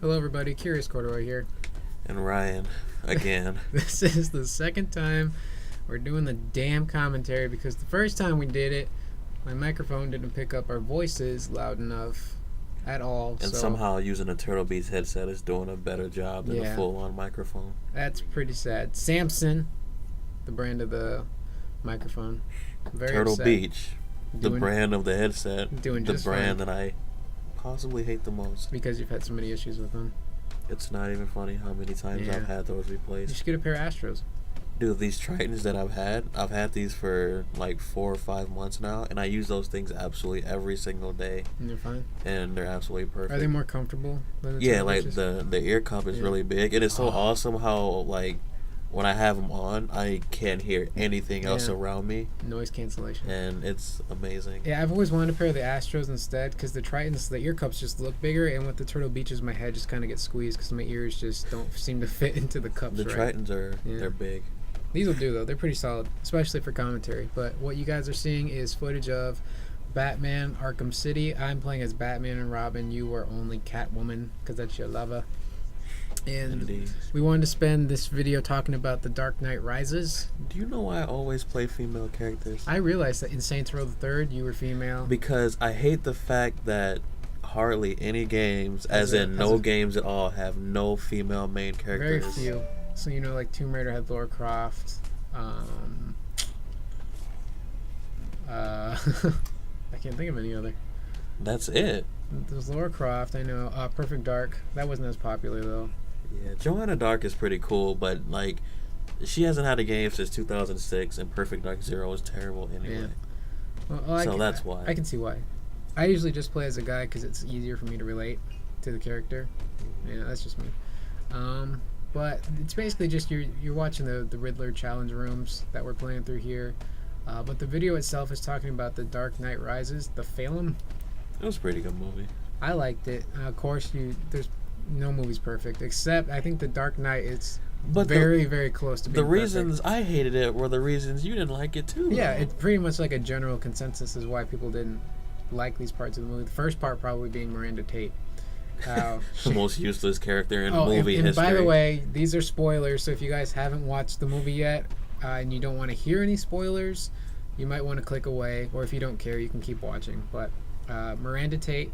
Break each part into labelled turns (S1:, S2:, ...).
S1: Hello, everybody. Curious Corduroy here.
S2: And Ryan, again.
S1: This is the second time we're doing the damn commentary because the first time we did it, my microphone didn't pick up our voices loud enough at all.
S2: And
S1: so
S2: somehow using a Turtle Beach headset is doing a better job than
S1: Yeah.
S2: a full-on microphone.
S1: that's pretty sad. Samson, the brand of the microphone. Very
S2: Turtle
S1: upset.
S2: Beach, the
S1: Doing-
S2: brand of the headset,
S1: Doing
S2: the
S1: just
S2: brand
S1: fine.
S2: that I possibly hate the most.
S1: Because you've had so many issues with them.
S2: It's not even funny how many times
S1: Yeah.
S2: I've had those
S1: You
S2: replaced.
S1: should get a pair of Astros.
S2: Dude, these Tritons that I've had these for like 4 or 5 months now, and I use those things absolutely every single day,
S1: And they're fine.
S2: and they're absolutely perfect.
S1: Are they more comfortable than the
S2: Yeah,
S1: Turtle
S2: like
S1: Beaches?
S2: the ear cup is
S1: Yeah.
S2: really big, and it's so
S1: Oh.
S2: awesome how like when I have them on, I can't hear anything else
S1: Yeah.
S2: around me,
S1: Noise cancellation.
S2: and it's amazing.
S1: Yeah, I've always wanted a pair of the Astros instead because the Tritons, the ear cups just look bigger, and with the Turtle Beaches, my head just kind of gets squeezed because my ears just don't seem to fit into the cups
S2: The
S1: right.
S2: Tritons are
S1: Yeah.
S2: they're big.
S1: These will do though; they're pretty solid, especially for commentary. But what you guys are seeing is footage of Batman: Arkham City. I'm playing as Batman and Robin. You are only Catwoman because that's your lover. And
S2: Indeed.
S1: we wanted to spend this video talking about The Dark Knight Rises.
S2: Do you know why I always play female characters?
S1: I realized that in Saints Row the Third, you were female.
S2: Because I hate the fact that hardly any games, as
S1: Has a-
S2: in
S1: has
S2: no
S1: a-
S2: games at all, have no female main
S1: Very
S2: characters.
S1: few. So like Tomb Raider had Lara Croft. I can't think of any other.
S2: That's it.
S1: There's Lara Croft. I know. Perfect Dark. That wasn't as popular though.
S2: Yeah, Joanna Dark is pretty cool, but like, she hasn't had a game since 2006, and Perfect Dark Zero is terrible anyway.
S1: Well,
S2: So that's why.
S1: I can see why. I usually just play as a guy because it's easier for me to relate to the character. Yeah, that's just me. But it's basically just you're watching the Riddler challenge rooms that we're playing through here. But the video itself is talking about The Dark Knight Rises, the Phelan.
S2: It was a pretty good movie.
S1: I liked it. Of course, there's no movie's perfect, except I think The Dark Knight is
S2: But
S1: very, very close to
S2: the
S1: being perfect.
S2: reasons I hated it were the reasons you didn't like it too.
S1: Yeah,
S2: though.
S1: it's pretty much like a general consensus is why people didn't like these parts of the movie. The first part probably being Miranda Tate. How
S2: the most useless character in
S1: oh,
S2: movie
S1: and
S2: history.
S1: by the way, these are spoilers, so if you guys haven't watched the movie yet and you don't want to hear any spoilers, you might want to click away, or if you don't care, you can keep watching. But Miranda Tate,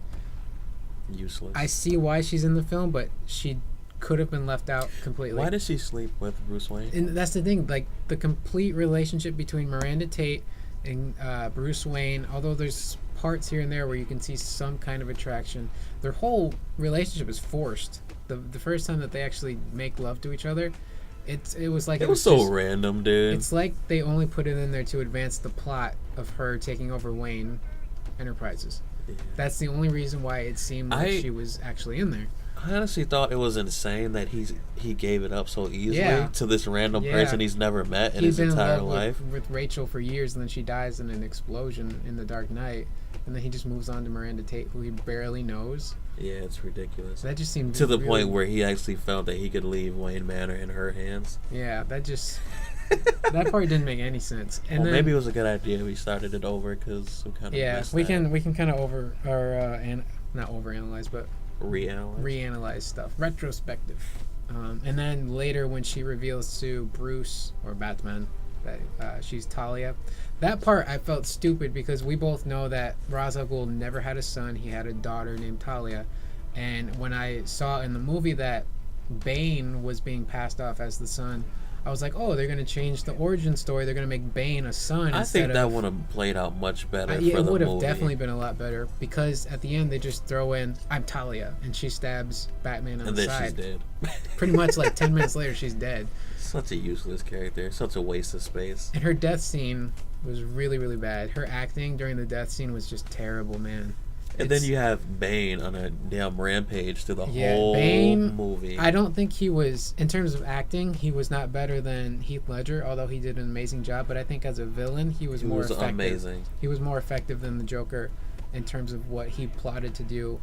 S2: Useless.
S1: I see why she's in the film, but she could have been left out completely.
S2: Why did she sleep with Bruce Wayne?
S1: And that's the thing, like the complete relationship between Miranda Tate and Bruce Wayne, although there's parts here and there where you can see some kind of attraction, their whole relationship is forced. The first time that they actually make love to each other, it was like
S2: It was so
S1: just-
S2: random, dude.
S1: it's like they only put it in there to advance the plot of her taking over Wayne Enterprises.
S2: Yeah.
S1: That's the only reason why it seemed like
S2: I-
S1: she was actually in there.
S2: I honestly thought it was insane that he gave it up so easily
S1: Yeah.
S2: to this random
S1: Yeah.
S2: person he's never met in
S1: He's
S2: his
S1: been in
S2: entire
S1: love
S2: life.
S1: with Rachel for years, and then she dies in an explosion in The Dark Knight, and then he just moves on to Miranda Tate, who he barely knows.
S2: Yeah, it's ridiculous.
S1: So that just seemed
S2: To the
S1: really-
S2: point where he actually felt that he could leave Wayne Manor in her hands.
S1: yeah, that just that part didn't make any sense. And
S2: well,
S1: then,
S2: maybe it was a good idea we started it over because we kind of
S1: yeah,
S2: missed
S1: we
S2: that.
S1: can kind of not overanalyze, but
S2: Reanalyze.
S1: reanalyze stuff, retrospective. And then later when she reveals to Bruce or Batman that she's Talia, that part I felt stupid because we both know that Ra's al Ghul never had a son. He had a daughter named Talia, and when I saw in the movie that Bane was being passed off as the son, I was like, oh, they're gonna change the origin story. They're gonna make Bane a son.
S2: I
S1: instead
S2: think that
S1: of,
S2: would have played out much better
S1: yeah,
S2: for
S1: it
S2: the
S1: would have
S2: movie.
S1: definitely been a lot better because at the end they just throw in I'm Talia and she stabs Batman on
S2: And
S1: the
S2: then she's
S1: side.
S2: dead.
S1: Pretty much like 10 minutes later she's dead.
S2: Such a useless character. Such a waste of space.
S1: And her death scene was really, really bad. Her acting during the death scene was just terrible, man.
S2: And
S1: It's-
S2: then you have Bane on a damn rampage through the
S1: Yeah,
S2: whole
S1: Bane,
S2: movie.
S1: I don't think he was, in terms of acting, he was not better than Heath Ledger, although he did an amazing job. But I think as a villain, he was
S2: He
S1: more
S2: was
S1: effective.
S2: amazing.
S1: He was more effective than the Joker in terms of what he plotted to do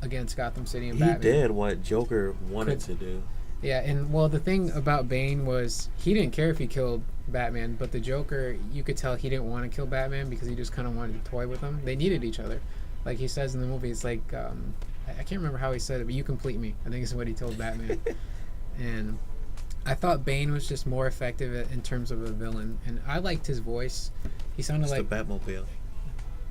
S1: against Gotham City and
S2: He
S1: Batman.
S2: did what Joker wanted
S1: Could-
S2: to do.
S1: Yeah, and well, the thing about Bane was he didn't care if he killed Batman, but the Joker, you could tell he didn't want to kill Batman because he just kind of wanted to toy with him. They needed each other. Like he says in the movie, it's like I can't remember how he said it, but you complete me. I think is what he told Batman. And I thought Bane was just more effective in terms of a villain, and I liked his voice. He sounded
S2: It's
S1: like
S2: the Batmobile.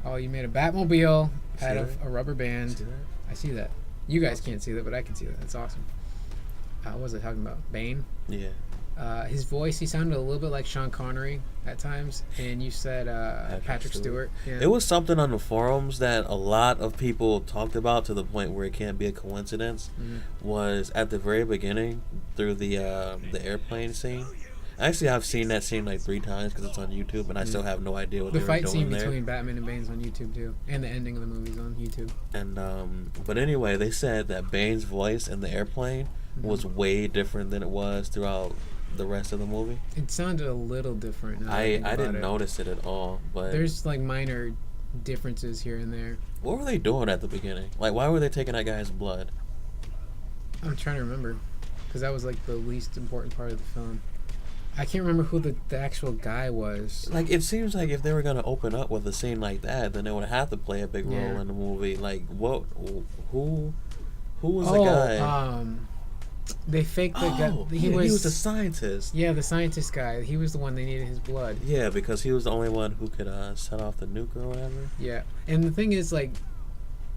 S1: oh, you made a Batmobile out
S2: See
S1: of
S2: that?
S1: a rubber band.
S2: See that?
S1: I see that. You guys can't see that, but I can see that. That's awesome. What was I talking about? Bane.
S2: Yeah.
S1: His voice, he sounded a little bit like Sean Connery at times, and you said Patrick Stewart. Yeah.
S2: It was something on the forums that a lot of people talked about to the point where it can't be a coincidence. Was at the very beginning through the airplane scene. Actually, I've seen that scene like 3 times because it's on YouTube, and I still have no idea what
S1: the
S2: they were
S1: fight
S2: doing
S1: scene
S2: there.
S1: between Batman and Bane's on YouTube too, and the ending of the movie's on YouTube.
S2: And but anyway, they said that Bane's voice in the airplane was way different than it was throughout the rest of the movie.
S1: It sounded a little different. Now that
S2: I
S1: think about
S2: didn't
S1: it.
S2: notice it at all, but
S1: There's like minor differences here and there.
S2: what were they doing at the beginning? Like, why were they taking that guy's blood?
S1: I'm trying to remember, because that was like the least important part of the film. I can't remember who the actual guy was.
S2: Like, it seems like if they were gonna open up with a scene like that, then they would have to play a big role
S1: Yeah.
S2: in the movie. Like, what? Who was the guy?
S1: They faked the guy.
S2: Oh, he was the scientist.
S1: Yeah, the scientist guy. He was the one they needed his blood.
S2: Yeah, because he was the only one who could set off the nuke or whatever.
S1: Yeah, and the thing is, like,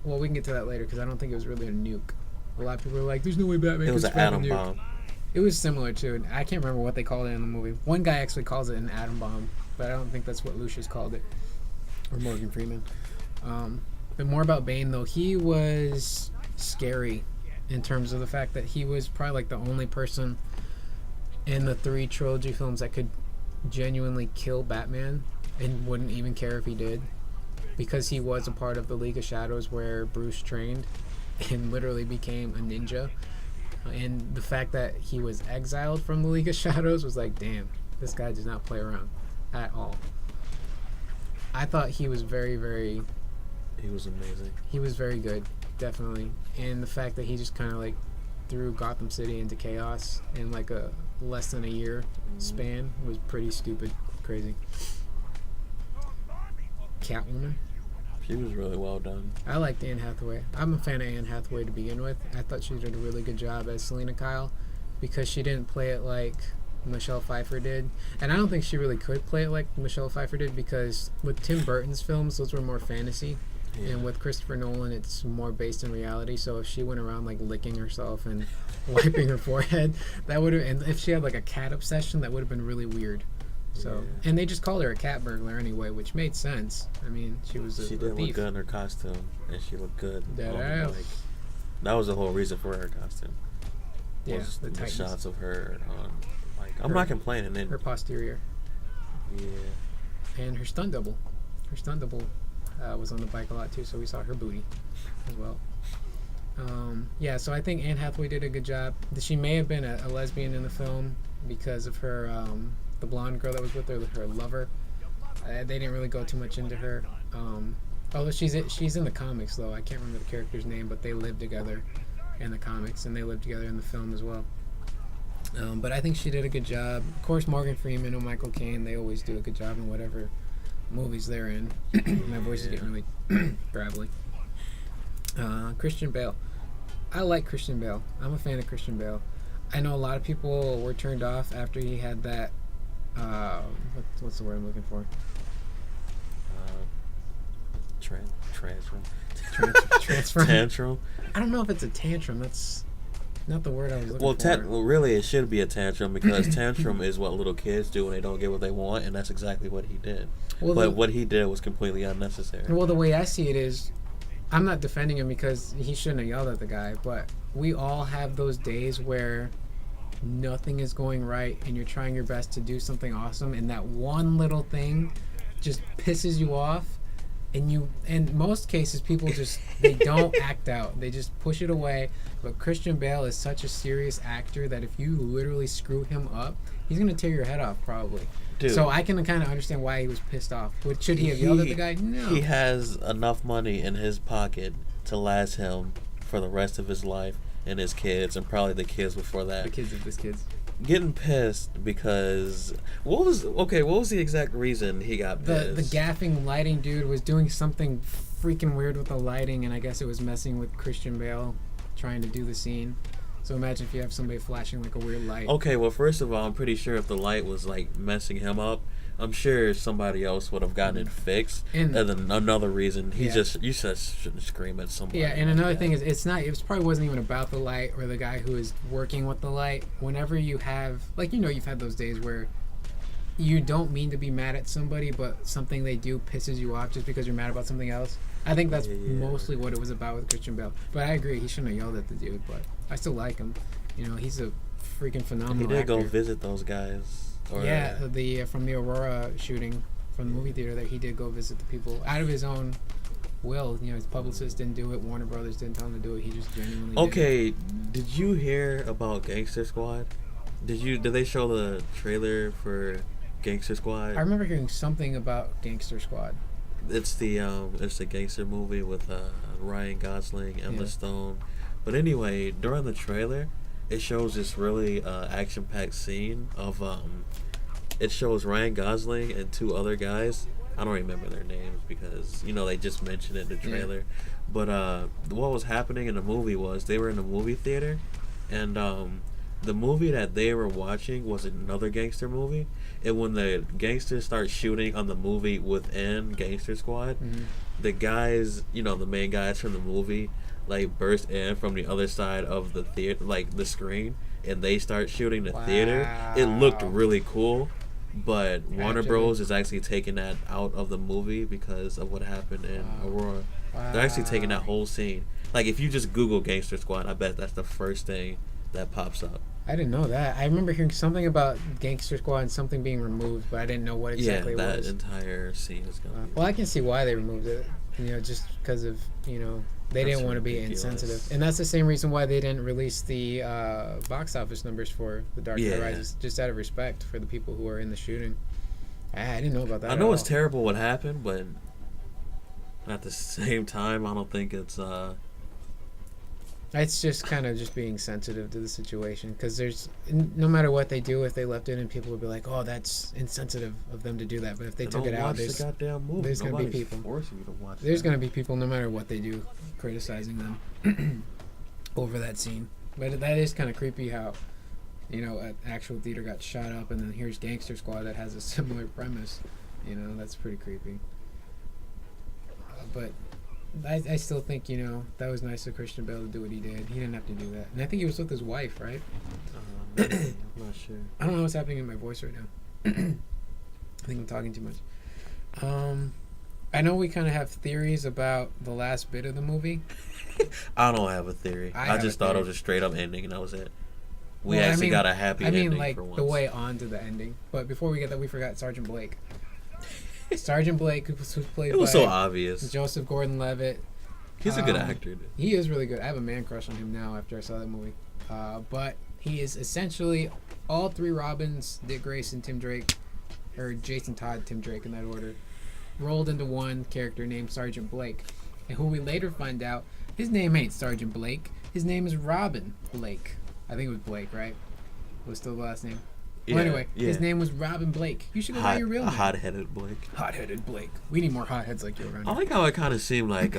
S1: well, we can get to that later because I don't think it was really a nuke. A lot of people were like, "There's no way Batman."
S2: It was
S1: could
S2: an
S1: spread a
S2: atom
S1: nuke."
S2: bomb.
S1: It was similar to. I can't remember what they called it in the movie. One guy actually calls it an atom bomb, but I don't think that's what Lucius called it, or Morgan Freeman. But more about Bane though, he was scary in terms of the fact that he was probably like the only person in the 3 trilogy films that could genuinely kill Batman and wouldn't even care if he did, because he was a part of the League of Shadows where Bruce trained and literally became a ninja. And the fact that he was exiled from the League of Shadows was like, damn, this guy does not play around at all. I thought he was very, very...
S2: He was amazing.
S1: He was very good, definitely. And the fact that he just kind of like threw Gotham City into chaos in like a less than a year span was pretty stupid, crazy. Catwoman.
S2: She was really well done.
S1: I liked Anne Hathaway. I'm a fan of Anne Hathaway to begin with. I thought she did a really good job as Selena Kyle because she didn't play it like Michelle Pfeiffer did. And I don't think she really could play it like Michelle Pfeiffer did because with Tim Burton's films, those were more fantasy.
S2: Yeah.
S1: And with Christopher Nolan, it's more based in reality. So if she went around like licking herself and wiping her forehead, that would have, and if she had like a cat obsession, that would have been really weird. So,
S2: Yeah.
S1: and they just called her a cat burglar anyway, which made sense. I mean, she was a
S2: She did look
S1: thief.
S2: good in her costume, and she looked good.
S1: Dead
S2: on the
S1: ass.
S2: mic. That was the whole reason for her costume.
S1: Yeah,
S2: Was
S1: the
S2: the
S1: Titans.
S2: shots of her on. Like, I'm
S1: Her-
S2: not complaining. And,
S1: Her posterior
S2: yeah.
S1: and her stunt double. Her stunt double was on the bike a lot too, so we saw her booty as well. Yeah, so I think Anne Hathaway did a good job. She may have been a lesbian in the film because of her, the blonde girl that was with her lover. They didn't really go too much into her. Although she's in the comics though. I can't remember the character's name, but they live together in the comics and they live together in the film as well. But I think she did a good job. Of course, Morgan Freeman and Michael Caine, they always do a good job in whatever movies they're in. My voice is getting really gravelly. Christian Bale. I like Christian Bale. I'm a fan of Christian Bale. I know a lot of people were turned off after he had that. What's the word I'm looking for? Transfer.
S2: Tantrum.
S1: I don't know if it's a tantrum. That's not the word I was looking
S2: Well,
S1: for.
S2: well, really, it should be a tantrum because tantrum is what little kids do when they don't get what they want, and that's exactly what he did.
S1: Well,
S2: But what he did was completely unnecessary.
S1: Well, the way I see it is, I'm not defending him because he shouldn't have yelled at the guy, but we all have those days where nothing is going right and you're trying your best to do something awesome and that one little thing just pisses you off, and in most cases people just they don't act out, they just push it away. But Christian Bale is such a serious actor that if you literally screw him up, he's gonna tear your head off probably.
S2: Dude.
S1: So I can kind of understand why he was pissed off. But should he have yelled at the guy? No.
S2: He has enough money in his pocket to last him for the rest of his life and his kids, and probably the kids before that.
S1: The kids of his kids.
S2: getting pissed because what was the exact reason he got pissed?
S1: The gaffing lighting dude was doing something freaking weird with the lighting, and I guess it was messing with Christian Bale trying to do the scene. So imagine if you have somebody flashing like a weird light.
S2: Okay, well, first of all, I'm pretty sure if the light was like messing him up, I'm sure somebody else would have gotten it fixed. And then another reason, you just shouldn't scream at somebody.
S1: Yeah, and
S2: like
S1: another
S2: that.
S1: thing is, it probably wasn't even about the light or the guy who is working with the light. Whenever you have, like, you've had those days where you don't mean to be mad at somebody, but something they do pisses you off just because you're mad about something else. I think that's mostly what it was about with Christian Bale. But I agree, he shouldn't have yelled at the dude, but I still like him. He's a freaking phenomenal
S2: He did
S1: actor.
S2: go visit those guys.
S1: Yeah, from the Aurora shooting from the movie theater there, he did go visit the people out of his own will. His publicist didn't do it. Warner Brothers didn't tell him to do it. He just genuinely did it.
S2: Did you hear about Gangster Squad? Did they show the trailer for Gangster Squad?
S1: I remember hearing something about Gangster Squad.
S2: It's the gangster movie with Ryan Gosling, Emma Stone. But anyway, during the trailer, it shows this really action-packed scene of it shows Ryan Gosling and two other guys. I don't remember their names because they just mentioned it in the trailer. Yeah. But what was happening in the movie was they were in a movie theater, and the movie that they were watching was another gangster movie. And when the gangsters start shooting on the movie within Gangster Squad, the guys, the main guys from the movie, like burst in from the other side of the theater, like the screen, and they start shooting the theater. It looked really cool, but Warner Bros is actually taking that out of the movie because of what happened in Aurora. They're actually taking that whole scene. Like if you just Google Gangster Squad, I bet that's the first thing that pops up.
S1: I didn't know that. I remember hearing something about Gangster Squad and something being removed, but I didn't know what exactly it was.
S2: Yeah, that entire scene is gonna.
S1: Well, I can see why they removed it. Just because of they didn't want to be insensitive, and that's the same reason why they didn't release the box office numbers for The Dark Knight Rises, just out of respect for the people who are in the shooting. I didn't know about that.
S2: I know it's terrible what happened, but at the same time, I don't think it's.
S1: It's just kind of just being sensitive to the situation because there's no matter what they do, if they left it in, people would be like, "Oh, that's insensitive of them to do that." But if they took it out, there's going to be people. There's going to be people, no matter what they do, criticizing them over that scene. But that is kind of creepy how, an actual theater got shot up, and then here's Gangster Squad that has a similar premise. That's pretty creepy. But I still think, that was nice of Christian Bale to do what he did. He didn't have to do that. And I think he was with his wife, right?
S2: I'm not sure.
S1: I don't know what's happening in my voice right now. I think I'm talking too much. I know we kind of have theories about the last bit of the movie.
S2: I don't have a theory. I just thought it was a straight up ending and that was it. We got a happy ending for once.
S1: The way on to the ending. But before we get that, we forgot Sergeant Blake. Sergeant Blake, who was played by
S2: so obvious.
S1: Joseph Gordon-Levitt.
S2: He's a good actor. Dude.
S1: He is really good. I have a man crush on him now after I saw that movie. But he is essentially all three Robins, Dick Grayson, Tim Drake, or Jason Todd, Tim Drake in that order, rolled into one character named Sergeant Blake. And who we later find out, his name ain't Sergeant Blake. His name is Robin Blake. I think it was Blake, right? Was still the last name. Well, anyway, his name was Robin Blake. You should go by your real name.
S2: Hot-headed Blake.
S1: Hot-headed Blake. We need more hotheads like you around here.
S2: I like how it kind of seemed like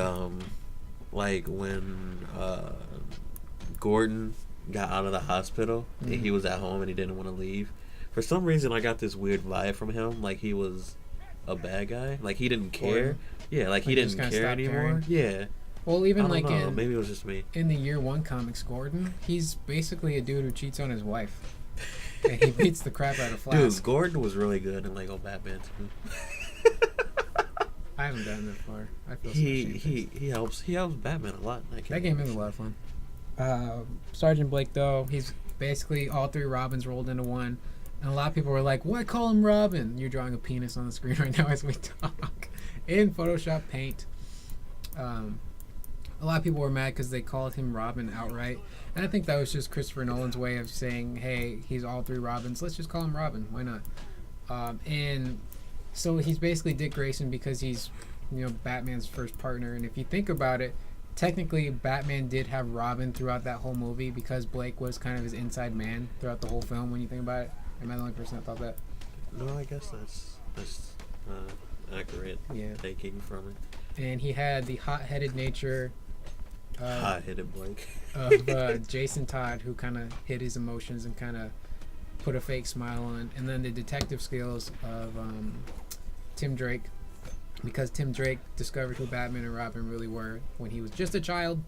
S2: when Gordon got out of the hospital and he was at home and he didn't want to leave. For some reason, I got this weird vibe from him, like he was a bad guy. Like he didn't care.
S1: Gordon?
S2: Yeah, like he didn't care anymore.
S1: Caring?
S2: Yeah.
S1: Well, even
S2: I don't know. Maybe it was just me.
S1: In the Year One comics, Gordon, he's basically a dude who cheats on his wife. And he beats the crap out of Flash.
S2: Dude, Gordon was really good in Lego Batman too.
S1: I haven't gotten that far. I feel
S2: he helps Batman a lot.
S1: That game is a lot of fun. Sergeant Blake, though, he's basically all three Robins rolled into one. And a lot of people were like, "Why call him Robin?" You're drawing a penis on the screen right now as we talk in Photoshop Paint. A lot of people were mad because they called him Robin outright. And I think that was just Christopher Nolan's way of saying, hey, he's all three Robins. Let's just call him Robin. Why not? And so he's basically Dick Grayson because he's, Batman's first partner. And if you think about it, technically Batman did have Robin throughout that whole movie because Blake was kind of his inside man throughout the whole film. When you think about it, am I the only person that thought that?
S2: No, I guess that's accurate.
S1: Yeah.
S2: Taking from it.
S1: And he had the hot-headed nature
S2: Hot-headed Blake.
S1: of Jason Todd, who kind of hid his emotions and kind of put a fake smile on, and then the detective skills of Tim Drake, because Tim Drake discovered who Batman and Robin really were when he was just a child,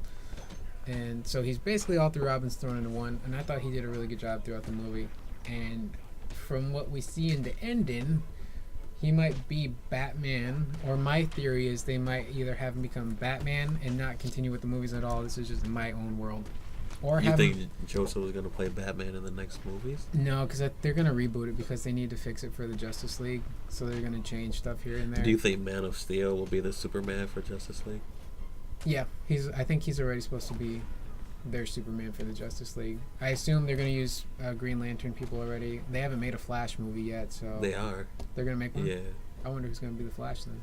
S1: and so he's basically all through Robin's thrown into one, and I thought he did a really good job throughout the movie. And from what we see in the ending, he might be Batman, or my theory is they might either have him become Batman and not continue with the movies at all. This is just my own world. Or
S2: You
S1: have
S2: think
S1: him,
S2: Joseph was gonna play Batman in the next movies?
S1: no, because they're gonna reboot it because they need to fix it for the Justice League, so they're gonna change stuff here and there.
S2: Do you think Man of Steel will be the Superman for Justice League?
S1: Yeah, I think he's already supposed to be their Superman for the Justice League. I assume they're gonna use Green Lantern people already. They haven't made a Flash movie yet, so
S2: They are.
S1: they're gonna make one.
S2: Yeah.
S1: I wonder who's gonna be the Flash then.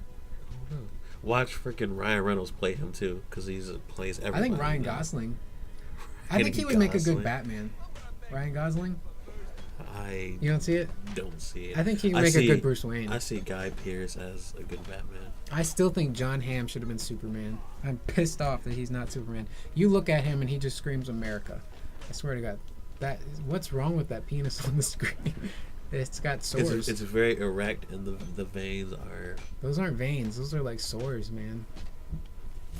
S2: Watch freaking Ryan Reynolds play him too, because he plays everybody.
S1: I think Ryan
S2: now.
S1: Gosling. I think he would make a good
S2: Gosling.
S1: Batman. Ryan Gosling?
S2: I
S1: You don't see it?
S2: don't see it.
S1: I think he would
S2: I
S1: make a
S2: see-
S1: good Bruce Wayne.
S2: I see Guy Pearce as a good Batman.
S1: I still think John Hamm should have been Superman. I'm pissed off that he's not Superman. You look at him and he just screams America. I swear to God. What's wrong with that penis on the screen? It's got sores.
S2: It's very erect, and the veins are.
S1: Those aren't veins. Those are like sores, man.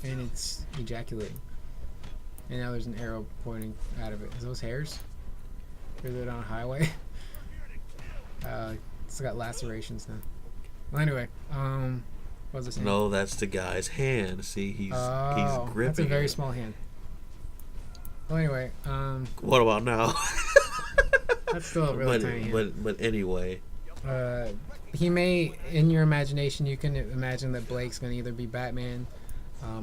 S1: And it's ejaculating. And now there's an arrow pointing out of it. Is those hairs? Or is it on a highway? It's got lacerations now. Well, anyway, what was I saying?
S2: No, that's the guy's hand. See, he's gripping.
S1: That's a very
S2: it.
S1: small hand. Well, anyway,
S2: What about now?
S1: that's still a really tiny hand.
S2: but anyway,
S1: He may, in your imagination, you can imagine that Blake's going to either be Batman,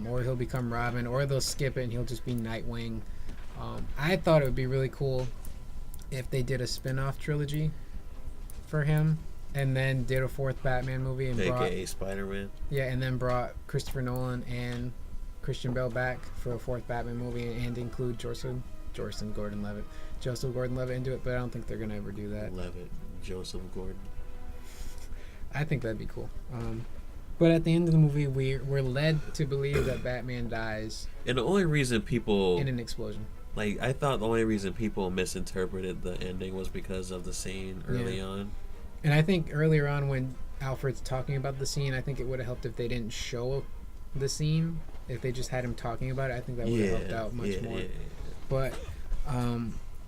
S1: or he'll become Robin, or they'll skip it and he'll just be Nightwing. I thought it would be really cool if they did a spin-off trilogy for him, and then did a fourth Batman movie and
S2: aka Spider-Man.
S1: brought Christopher Nolan and Christian Bale back for a fourth Batman movie and include Joseph Gordon-Levitt into it, but I don't think they're gonna ever do that.
S2: Levitt, Joseph Gordon.
S1: I think that'd be cool. But at the end of the movie, we're led to believe that Batman dies
S2: And the only reason people
S1: in an explosion.
S2: I thought the only reason people misinterpreted the ending was because of the scene early on.
S1: And I think earlier on when Alfred's talking about the scene, I think it would have helped if they didn't show the scene. If they just had him talking about it, I think that would have helped out much more.
S2: Yeah.
S1: But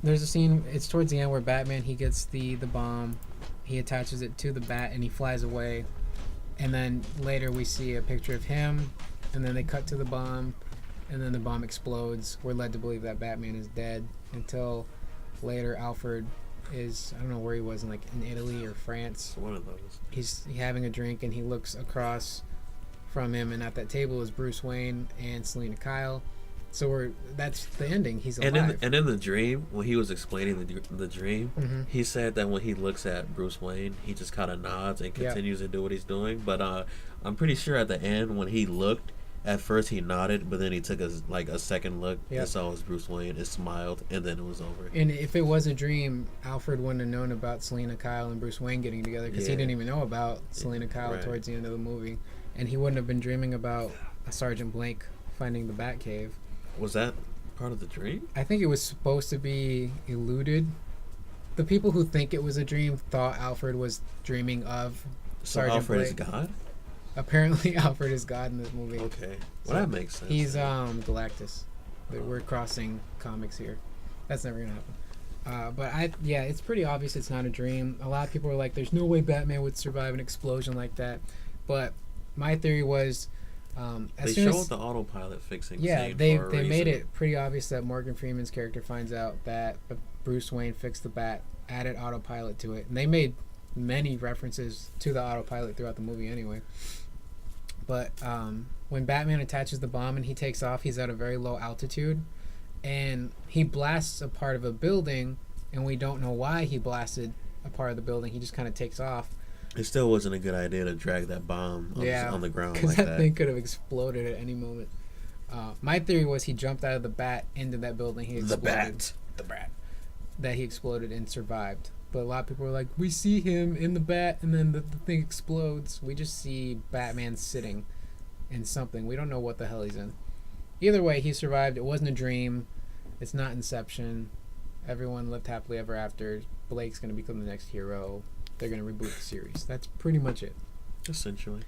S1: there's a scene, it's towards the end where Batman, he gets the bomb, he attaches it to the bat, and he flies away. And then later we see a picture of him, and then they cut to the bomb, and then the bomb explodes. We're led to believe that Batman is dead until later Alfred is, I don't know where he was, in Italy or France.
S2: One of those.
S1: He's having a drink and he looks across from him, and at that table is Bruce Wayne and Selena Kyle. So that's the ending. He's alive.
S2: And in the dream, when he was explaining the dream,
S1: Mhm.
S2: he said that when he looks at Bruce Wayne, he just kind of nods and continues to do what he's doing. But I'm pretty sure at the end, when he looked, at first he nodded, but then he took a second look and saw it was Bruce Wayne and smiled, and then it was over.
S1: And if it was a dream, Alfred wouldn't have known about Selena Kyle and Bruce Wayne getting together because he didn't even know about Selena Kyle towards the end of the movie. And he wouldn't have been dreaming about Sergeant Blake finding the Batcave.
S2: Was that part of the dream?
S1: I think it was supposed to be eluded. The people who think it was a dream thought Alfred was dreaming of
S2: So
S1: Sergeant
S2: Alfred
S1: Blake.
S2: is God?
S1: Apparently, Alfred is God in this movie.
S2: Okay.
S1: So
S2: Well, that makes sense.
S1: He's Galactus. We're crossing comics here. That's never gonna happen. But it's pretty obvious it's not a dream. A lot of people are like, "There's no way Batman would survive an explosion like that." But my theory was,
S2: They showed the autopilot fixing. scene
S1: they
S2: for a
S1: made
S2: reason.
S1: it pretty obvious that Morgan Freeman's character finds out that Bruce Wayne fixed the bat, added autopilot to it, and they made many references to the autopilot throughout the movie anyway. But when Batman attaches the bomb and he takes off, he's at a very low altitude, and he blasts a part of a building, and we don't know why he blasted a part of the building. He just kind of takes off.
S2: It still wasn't a good idea to drag that bomb on the ground
S1: because
S2: like
S1: that
S2: that.
S1: thing could have exploded at any moment. My theory was he jumped out of the bat into that building. He
S2: The
S1: exploded.
S2: bat.
S1: That he exploded and survived. But a lot of people were like, we see him in the bat and then the thing explodes. We just see Batman sitting in something. We don't know what the hell he's in. Either way, he survived. It wasn't a dream. It's not Inception. Everyone lived happily ever after. Blake's going to become the next hero. They're going to reboot the series. That's pretty much it.
S2: Essentially.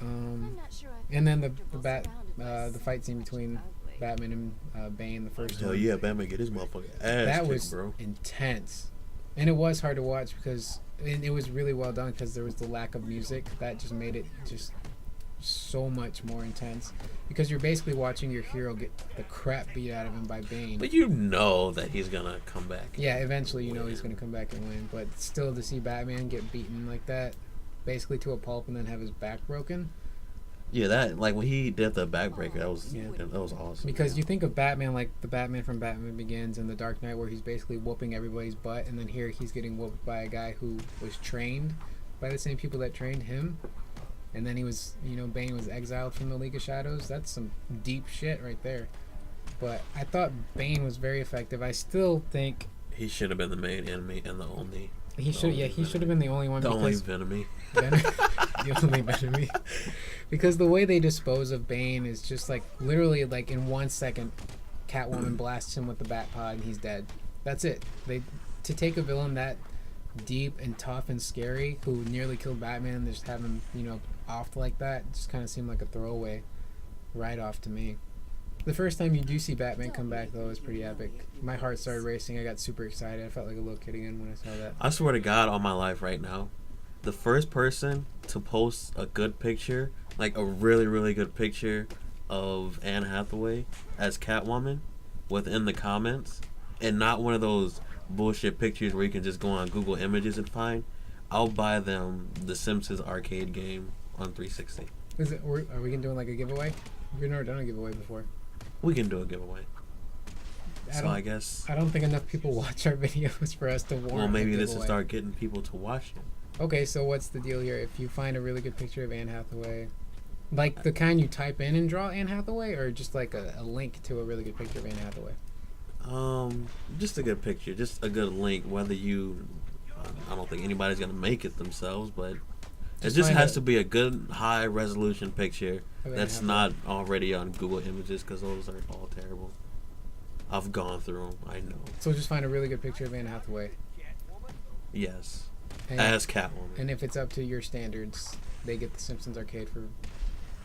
S1: And then the fight scene between Batman and Bane, the first
S2: Hell
S1: one.
S2: yeah, Batman get his motherfucking ass
S1: That
S2: kicked,
S1: was
S2: bro.
S1: intense. And it was hard to watch because it was really well done because there was the lack of music. That just made it just so much more intense. Because you're basically watching your hero get the crap beat out of him by Bane.
S2: But you know that he's gonna come back.
S1: Yeah, eventually you know he's going to come back and win. But still to see Batman get beaten like that, basically to a pulp and then have his back broken.
S2: Yeah, that like when he did the backbreaker, that was
S1: Yeah.
S2: that was awesome.
S1: Because you think of Batman like the Batman from Batman Begins and The Dark Knight where he's basically whooping everybody's butt, and then here he's getting whooped by a guy who was trained by the same people that trained him. And then he was, Bane was exiled from the League of Shadows. That's some deep shit right there. But I thought Bane was very effective. I still think
S2: He should have been the main enemy and the only.
S1: he should have been the only one
S2: The only
S1: because
S2: enemy.
S1: the only enemy. Because the way they dispose of Bane is just like literally like in 1 second, Catwoman blasts him with the bat pod and he's dead. That's it. To take a villain that deep and tough and scary who nearly killed Batman, just have him off like that just kind of seemed like a throwaway right off to me. The first time you do see Batman come back though is pretty epic. My heart started racing. I got super excited. I felt like a little kid again when I saw that.
S2: I swear to God on my life right now, the first person to post a good picture, like a really, really good picture of Anne Hathaway as Catwoman within the comments, and not one of those bullshit pictures where you can just go on Google Images and find, I'll buy them the Simpsons arcade game on 360.
S1: Are we doing like a giveaway? We've never done a giveaway before.
S2: We can do a giveaway. I guess.
S1: I don't think enough people watch our videos for us to warrant.
S2: Well, maybe
S1: a
S2: this will
S1: giveaway.
S2: start getting people to watch it.
S1: Okay, so what's the deal here? If you find a really good picture of Anne Hathaway, like the kind you type in and draw Anne Hathaway, or just like a link to a really good picture of Anne Hathaway?
S2: Just a good picture, just a good link. Whether you, I don't think anybody's gonna make it themselves, but it just has to be a good high resolution picture
S1: of Anne
S2: that's
S1: Hathaway.
S2: not already on Google Images, because those are all terrible. I've gone through them. I know.
S1: So just find a really good picture of Anne Hathaway.
S2: Yes,
S1: And,
S2: as Catwoman.
S1: and if it's up to your standards, they get the Simpsons arcade for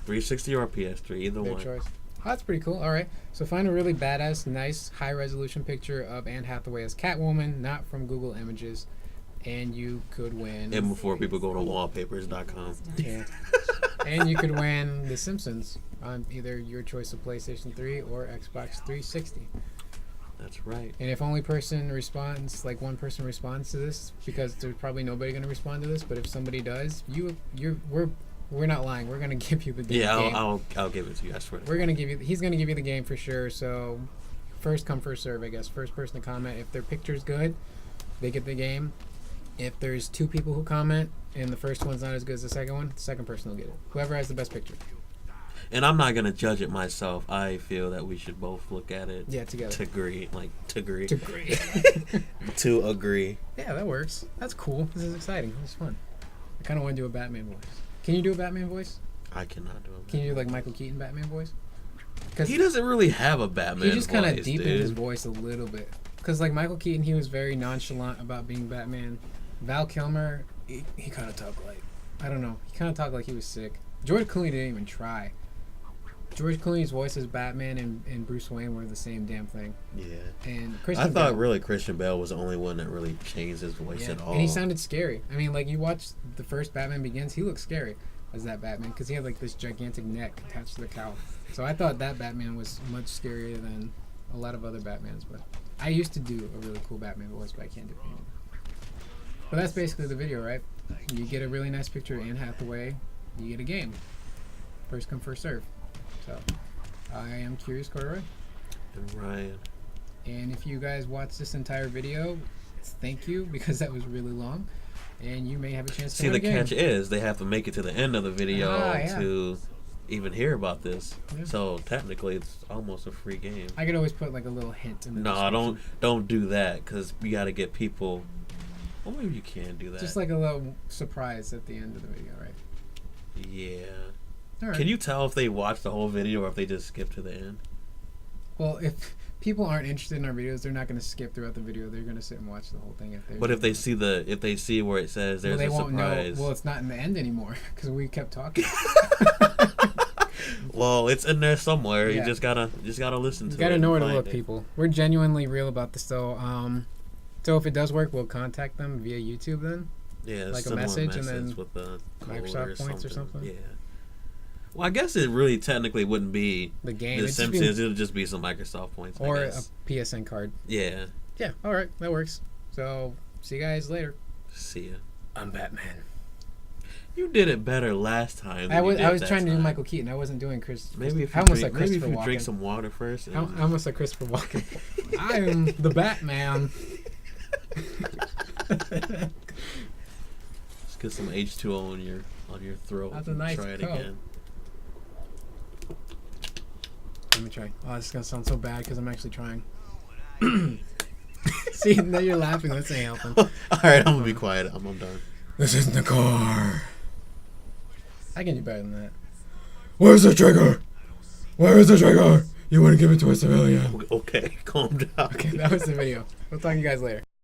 S2: 360 or PS3, either
S1: their
S2: one.
S1: choice. Oh, that's pretty cool. All right. So find a really badass, nice, high-resolution picture of Anne Hathaway as Catwoman, not from Google Images, and you could win.
S2: And before people go to wallpapers.com.
S1: Yeah. And you could win The Simpsons on either your choice of PlayStation 3 or Xbox 360.
S2: That's right.
S1: And if only person responds, like one person responds to this, because there's probably nobody going to respond to this, but if somebody does, we're not lying. We're going to give you the game.
S2: Yeah, I'll give it to you. I swear.
S1: We're gonna give you. He's gonna give you the game for sure. So, first come, first serve. I guess first person to comment. If their picture's good, they get the game. If there's two people who comment and the first one's not as good as the second one, the second person will get it. Whoever has the best picture.
S2: And I'm not gonna judge it myself. I feel that we should both look at it.
S1: Yeah, together.
S2: To agree.
S1: To agree.
S2: To agree.
S1: Yeah, that works. That's cool. This is exciting. This is fun. I kind of want to do a Batman voice. Can you do a Batman voice?
S2: I cannot do it.
S1: Can you do like Michael Keaton Batman voice? Because
S2: He doesn't really have a Batman.
S1: he just kind of
S2: voice,
S1: deepened
S2: dude.
S1: his voice a little bit. Because like Michael Keaton, he was very nonchalant about being Batman. Val Kilmer, he kind of talked like, I don't know, he kind of talked like he was sick. George Clooney didn't even try. George Clooney's voice as Batman and Bruce Wayne were the same damn thing.
S2: Yeah.
S1: And Christian
S2: I thought
S1: Bale,
S2: really Christian Bale was the only one that really changed his voice at all.
S1: and he sounded scary. I mean, like you watch the first Batman Begins, he looked scary as that Batman because he had like this gigantic neck attached to the cowl. So I thought that Batman was much scarier than a lot of other Batmans. But I used to do a really cool Batman voice, but I can't do it anymore. But that's basically the video, right? You get a really nice picture of Anne Hathaway, you get a game. First come, first serve. So I am Curious Corduroy.
S2: And Ryan.
S1: And if you guys watch this entire video, thank you because that was really long. And you may have a chance to
S2: See,
S1: win
S2: the
S1: a game.
S2: catch is they have to make it to the end of the video
S1: Yeah.
S2: to even hear about this.
S1: Yeah.
S2: So technically, it's almost a free game.
S1: I could always put like a little hint in the
S2: No,
S1: description.
S2: don't do that because you got to get people. Well, maybe you can do that.
S1: Just like a little surprise at the end of the video, right?
S2: Yeah.
S1: All right.
S2: Can you tell if they watch the whole video or if they just skip to the end?
S1: Well, if people aren't interested in our videos, they're not going to skip throughout the video. They're going to sit and watch the whole thing.
S2: But if they see where it says there's
S1: they
S2: a
S1: won't
S2: surprise.
S1: know. Well, it's not in the end anymore because we kept talking.
S2: Well, it's in there somewhere.
S1: Yeah.
S2: You just gotta listen to it.
S1: You gotta know where to
S2: and
S1: look,
S2: find it.
S1: people. We're genuinely real about this, though. So if it does work, we'll contact them via YouTube then.
S2: Yeah,
S1: like a
S2: similar
S1: message and then
S2: with the code
S1: Microsoft points or something?
S2: Yeah. Well, I guess it really technically wouldn't be
S1: The game.
S2: The
S1: It's just
S2: Simpsons. It'll just be some Microsoft points. I
S1: or a
S2: guess.
S1: PSN card.
S2: Yeah.
S1: Yeah, all right, that works. So see you guys later.
S2: See ya.
S1: I'm Batman.
S2: You did it better last time.
S1: I
S2: than you
S1: was
S2: did
S1: I was
S2: that
S1: trying to do
S2: time.
S1: Michael Keaton. I wasn't doing Chris.
S2: Maybe if
S1: I
S2: you
S1: almost
S2: drink,
S1: said
S2: maybe if
S1: Christopher
S2: you drink
S1: Walken.
S2: some water first.
S1: I almost said Christopher Walken. I am the Batman.
S2: Just get some H2O on your throat.
S1: That's a
S2: and
S1: nice
S2: try it
S1: coat.
S2: again.
S1: Let me try. Oh, this is gonna sound so bad because I'm actually trying. See, now you're laughing. This ain't helping.
S2: All right, I'm gonna be quiet. I'm done.
S1: This isn't the car. I can do better than that.
S3: Where's the trigger? Where is the trigger? You want to give it to a civilian.
S2: Okay, calm down.
S1: Okay, that was the video. We'll talk to you guys later.